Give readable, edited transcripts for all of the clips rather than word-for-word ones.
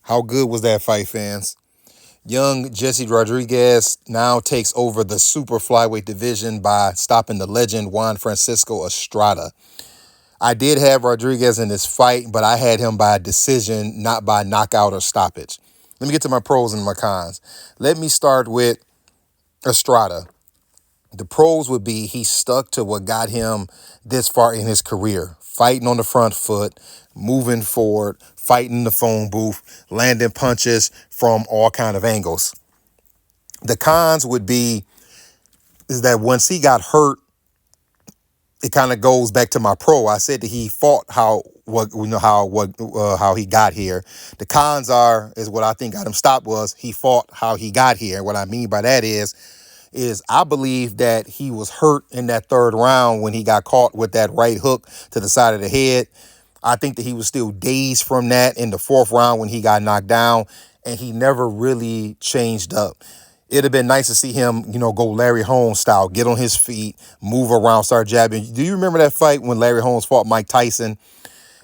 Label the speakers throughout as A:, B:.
A: How good was that fight, fans? Young Jesse Rodriguez now takes over the super flyweight division by stopping the legend Juan Francisco Estrada. I did have Rodriguez in this fight, but I had him by decision, not by knockout or stoppage. Let me get to my pros and my cons. Let me start with Estrada. The pros would be he stuck to what got him this far in his career. Fighting on the front foot, moving forward, fighting the phone booth, landing punches from all kind of angles. The cons would be is that once he got hurt, it kind of goes back to my pro. I said that he fought how he got here. The cons is what I think got him stopped was he fought how he got here. What I mean by that is I believe that he was hurt in that third round when he got caught with that right hook to the side of the head. I think that he was still dazed from that in the fourth round when he got knocked down, and he never really changed up. It'd have been nice to see him, go Larry Holmes style, get on his feet, move around, start jabbing. Do you remember that fight when Larry Holmes fought Mike Tyson?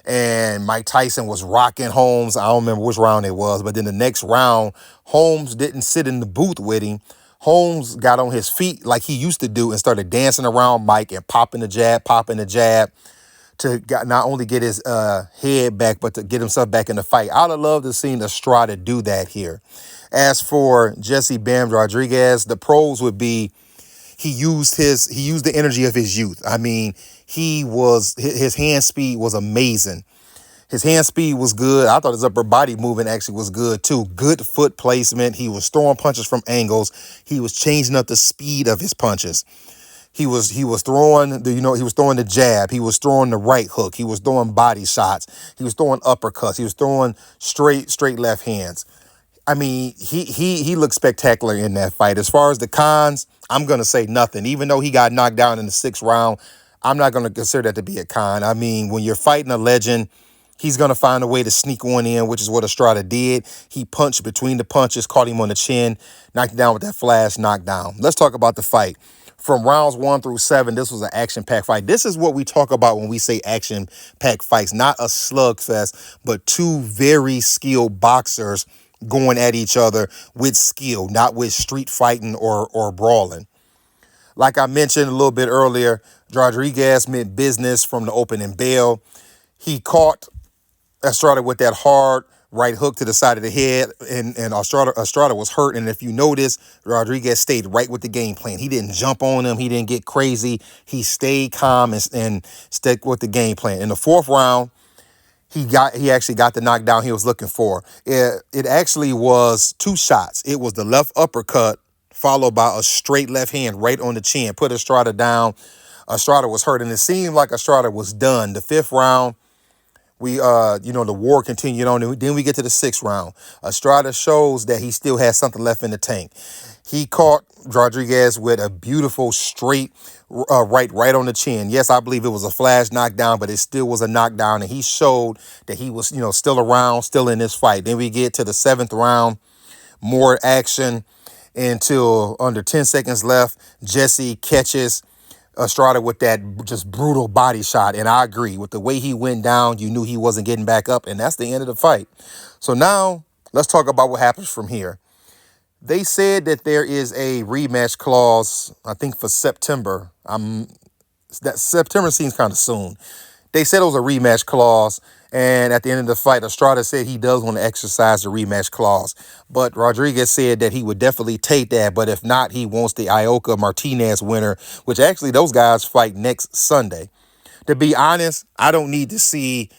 A: And Mike Tyson was rocking Holmes. I don't remember which round it was, but then the next round, Holmes didn't sit in the booth with him. Holmes got on his feet like he used to do and started dancing around Mike and popping the jab to not only get his head back, but to get himself back in the fight. I'd have loved to see Estrada do that here. As for Jesse Bam Rodriguez, the pros would be he used the energy of his youth. I mean, his hand speed was amazing. His hand speed was good. I thought his upper body movement actually was good too. Good foot placement. He was throwing punches from angles. He was changing up the speed of his punches. He was throwing the jab. He was throwing the right hook. He was throwing body shots. He was throwing uppercuts. He was throwing straight left hands. I mean, he looked spectacular in that fight. As far as the cons, I'm going to say nothing. Even though he got knocked down in the sixth round, I'm not going to consider that to be a con. I mean, when you're fighting a legend, he's going to find a way to sneak one in, which is what Estrada did. He punched between the punches, caught him on the chin, knocked him down with that flash knockdown. Let's talk about the fight. From rounds 1 through 7, this was an action-packed fight. This is what we talk about when we say action-packed fights. Not a slugfest, but two very skilled boxers going at each other with skill, not with street fighting or brawling. Like I mentioned a little bit earlier, Rodriguez meant business from the opening bell. He caught Estrada with that hard right hook to the side of the head, and Estrada was hurt. And if you notice, Rodriguez stayed right with the game plan. He didn't jump on him. He didn't get crazy. He stayed calm and stuck with the game plan. In the fourth round, he actually got the knockdown he was looking for. It actually was two shots. It was the left uppercut followed by a straight left hand right on the chin. Put Estrada down. Estrada was hurt, and it seemed like Estrada was done. The fifth round, the war continued on. And then we get to the sixth round. Estrada shows that he still has something left in the tank. He caught Rodriguez with a beautiful straight right on the chin. Yes, I believe it was a flash knockdown, but it still was a knockdown. And he showed that he was, still around, still in this fight. Then we get to the seventh round, more action until under 10 seconds left. Jesse catches Estrada with that just brutal body shot. And I agree with the way he went down. You knew he wasn't getting back up, and that's the end of the fight. So now let's talk about what happens from here. They said that there is a rematch clause, I think for September. That September seems kind of soon. They said it was a rematch clause, and at the end of the fight, Estrada said he does want to exercise the rematch clause. But Rodriguez said that he would definitely take that, but if not, he wants the Ioka Martinez winner, which actually those guys fight next Sunday. To be honest, I don't need to see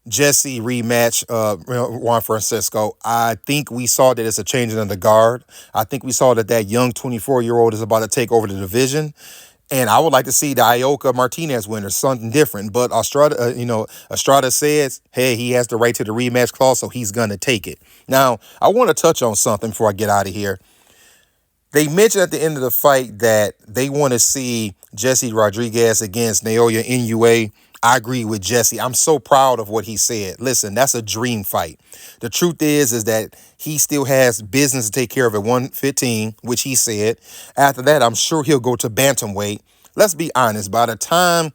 A: Jesse rematch Juan Francisco. I think we saw that it's a changing of the guard. I think we saw that young 24-year-old is about to take over the division. And I would like to see the Ioka Martinez winner, something different. But Estrada says, hey, he has the right to the rematch clause, so he's going to take it. Now, I want to touch on something before I get out of here. They mentioned at the end of the fight that they want to see Jesse Rodriguez against Naoya Inoue. I agree with Jesse. I'm so proud of what he said. Listen, that's a dream fight. The truth is that he still has business to take care of at 115, which he said. After that, I'm sure he'll go to bantamweight. Let's be honest. By the time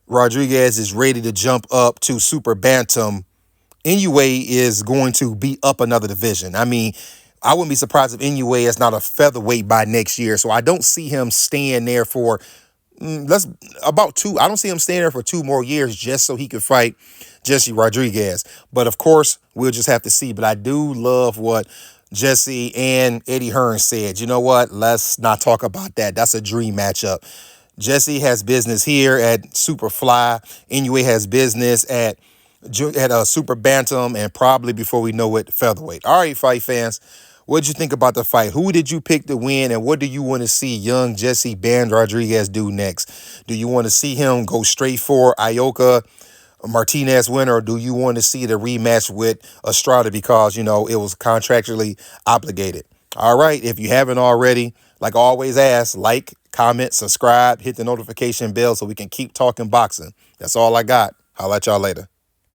A: Rodriguez is ready to jump up to super bantam, Inoue is going to be up another division. I mean, I wouldn't be surprised if Inoue is not a featherweight by next year. So I don't see him staying there for let's about two. I don't see him staying there for 2 more years just so he could fight Jesse Rodriguez. But of course, we'll just have to see. But I do love what Jesse and Eddie Hearn said. You know what? Let's not talk about that. That's a dream matchup. Jesse has business here at Superfly. Inoue has business at a super bantam, and probably before we know it, featherweight. All right, fight fans, what did you think about the fight? Who did you pick to win, and what do you want to see young Jesse Band Rodriguez do next? Do you want to see him go straight for Ioka Martinez winner, or do you want to see the rematch with Estrada because, it was contractually obligated? All right, if you haven't already, like I always ask, like, comment, subscribe, hit the notification bell so we can keep talking boxing. That's all I got. I'll let y'all later.